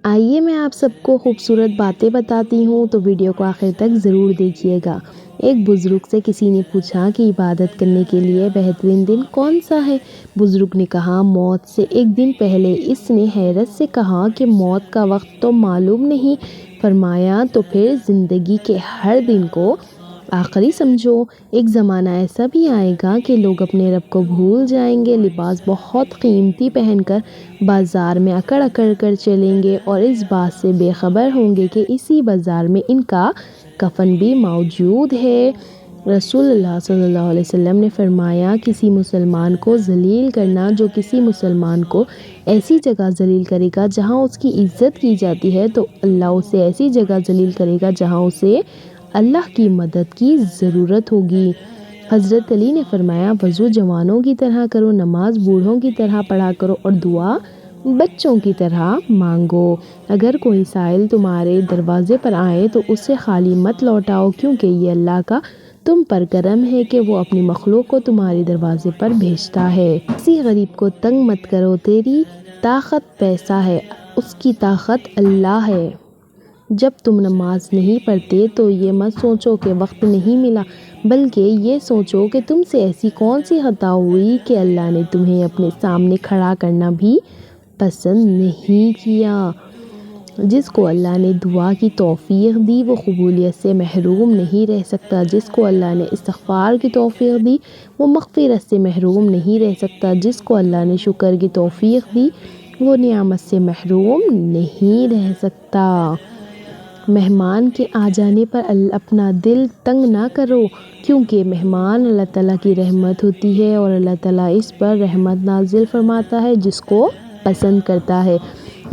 آئیے میں آپ سب کو خوبصورت باتیں بتاتی ہوں، تو ویڈیو کو آخر تک ضرور دیکھیے گا۔ ایک بزرگ سے کسی نے پوچھا کہ عبادت کرنے کے لیے بہترین دن کون سا ہے؟ بزرگ نے کہا موت سے ایک دن پہلے۔ اس نے حیرت سے کہا کہ موت کا وقت تو معلوم نہیں۔ فرمایا تو پھر زندگی کے ہر دن کو آخری سمجھو۔ ایک زمانہ ایسا بھی آئے گا کہ لوگ اپنے رب کو بھول جائیں گے، لباس بہت قیمتی پہن کر بازار میں اکڑ اکڑ کر چلیں گے اور اس بات سے بے خبر ہوں گے کہ اسی بازار میں ان کا کفن بھی موجود ہے۔ رسول اللہ صلی اللہ علیہ وسلم نے فرمایا، کسی مسلمان کو ذلیل کرنا جو کسی مسلمان کو ایسی جگہ ذلیل کرے گا جہاں اس کی عزت کی جاتی ہے، تو اللہ اسے ایسی جگہ ذلیل کرے گا جہاں اسے اللہ کی مدد کی ضرورت ہوگی۔ حضرت علی نے فرمایا، وضو جوانوں کی طرح کرو، نماز بوڑھوں کی طرح پڑھا کرو اور دعا بچوں کی طرح مانگو۔ اگر کوئی سائل تمہارے دروازے پر آئے تو اسے خالی مت لوٹاؤ، کیونکہ یہ اللہ کا تم پر کرم ہے کہ وہ اپنی مخلوق کو تمہارے دروازے پر بھیجتا ہے۔ کسی غریب کو تنگ مت کرو، تیری طاقت پیسہ ہے، اس کی طاقت اللہ ہے۔ جب تم نماز نہیں پڑھتے تو یہ مت سوچو کہ وقت نہیں ملا، بلکہ یہ سوچو کہ تم سے ایسی کون سی خطا ہوئی کہ اللہ نے تمہیں اپنے سامنے کھڑا کرنا بھی پسند نہیں کیا۔ جس کو اللہ نے دعا کی توفیق دی وہ قبولیت سے محروم نہیں رہ سکتا، جس کو اللہ نے استغفار کی توفیق دی وہ مغفرت سے محروم نہیں رہ سکتا، جس کو اللہ نے شکر کی توفیق دی وہ نعمت سے محروم نہیں رہ سکتا۔ مہمان کے آ جانے پر اپنا دل تنگ نہ کرو، کیونکہ مہمان اللہ تعالیٰ کی رحمت ہوتی ہے اور اللہ تعالیٰ اس پر رحمت نازل فرماتا ہے جس کو پسند کرتا ہے۔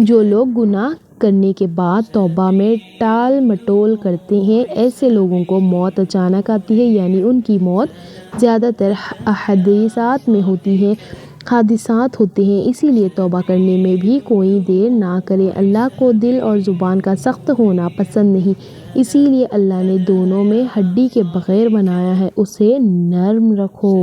جو لوگ گناہ کرنے کے بعد توبہ میں ٹال مٹول کرتے ہیں، ایسے لوگوں کو موت اچانک آتی ہے، یعنی ان کی موت زیادہ تر حادثات میں ہوتی ہے، حادثات ہوتے ہیں۔ اسی لیے توبہ کرنے میں بھی کوئی دیر نہ کرے۔ اللہ کو دل اور زبان کا سخت ہونا پسند نہیں، اسی لیے اللہ نے دونوں میں ہڈی کے بغیر بنایا ہے، اسے نرم رکھو۔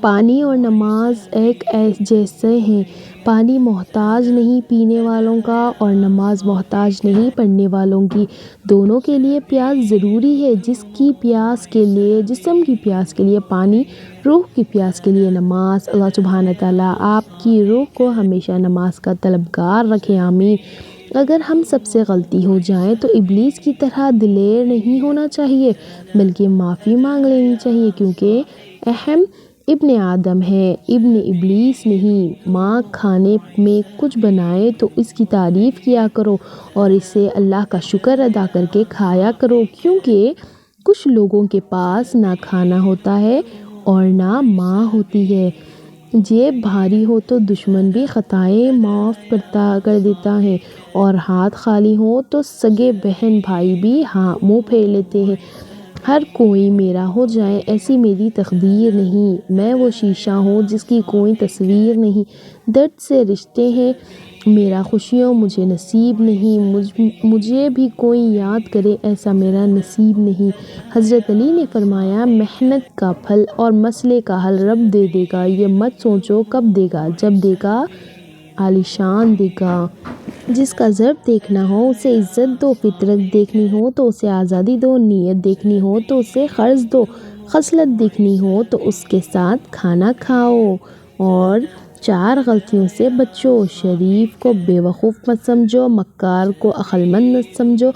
پانی اور نماز ایک جیسے ہیں، پانی محتاج نہیں پینے والوں کا اور نماز محتاج نہیں پڑھنے والوں کی۔ دونوں کے لیے پیاس ضروری ہے، جسم کی پیاس کے لیے پانی، روح کی پیاس کے لیے نماز۔ اللہ سبحانہ تعالیٰ آپ کی روح کو ہمیشہ نماز کا طلبگار رکھے، آمین۔ اگر ہم سب سے غلطی ہو جائے تو ابلیس کی طرح دلیر نہیں ہونا چاہیے، بلکہ معافی مانگ لینی چاہیے، کیونکہ ہم ابن آدم ہے، ابن ابلیس نہیں۔ ماں کھانے میں کچھ بنائے تو اس کی تعریف کیا کرو اور اسے اللہ کا شکر ادا کر کے کھایا کرو، کیونکہ کچھ لوگوں کے پاس نہ کھانا ہوتا ہے اور نہ ماں ہوتی ہے۔ جیب بھاری ہو تو دشمن بھی خطائیں معاف کر دیتا ہے اور ہاتھ خالی ہو تو سگے بہن بھائی بھی منہ پھیر لیتے ہیں۔ ہر کوئی میرا ہو جائے ایسی میری تقدیر نہیں، میں وہ شیشہ ہوں جس کی کوئی تصویر نہیں۔ درد سے رشتے ہیں میرا، خوشیوں مجھے نصیب نہیں، مجھے بھی کوئی یاد کرے ایسا میرا نصیب نہیں۔ حضرت علی نے فرمایا، محنت کا پھل اور مسئلے کا حل رب دے دے گا، یہ مت سوچو کب دے گا، جب دے گا عالیشان دے گا۔ جس کا ضرب دیکھنا ہو اسے عزت دو، فطرت دیکھنی ہو تو اسے آزادی دو، نیت دیکھنی ہو تو اسے قرض دو، خصلت دیکھنی ہو تو اس کے ساتھ کھانا کھاؤ، اور 4 غلطیوں سے بچو۔ شریف کو بے وقوف مت سمجھو، مکار کو عقل مند مت سمجھو،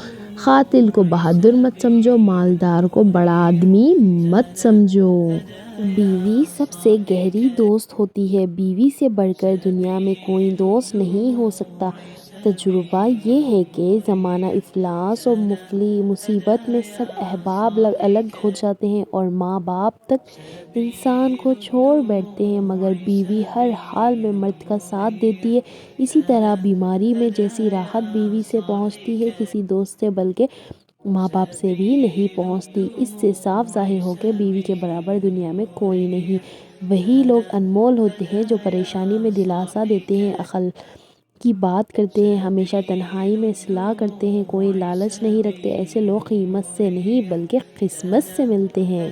قاتل کو بہادر مت سمجھو، مالدار کو بڑا آدمی مت سمجھو۔ بیوی سب سے گہری دوست ہوتی ہے، بیوی سے بڑھ کر دنیا میں کوئی دوست نہیں ہو سکتا۔ تجربہ یہ ہے کہ زمانہ افلاس اور مصیبت میں سب احباب الگ ہو جاتے ہیں اور ماں باپ تک انسان کو چھوڑ بیٹھتے ہیں، مگر بیوی ہر حال میں مرد کا ساتھ دیتی ہے۔ اسی طرح بیماری میں جیسی راحت بیوی سے پہنچتی ہے کسی دوست سے بلکہ ماں باپ سے بھی نہیں پہنچتی۔ اس سے صاف ظاہر ہو کہ بیوی کے برابر دنیا میں کوئی نہیں۔ وہی لوگ انمول ہوتے ہیں جو پریشانی میں دلاسا دیتے ہیں، عقل کی بات کرتے ہیں، ہمیشہ تنہائی میں اصلاح کرتے ہیں، کوئی لالچ نہیں رکھتے۔ ایسے لوگ قیمت سے نہیں بلکہ قسمت سے ملتے ہیں۔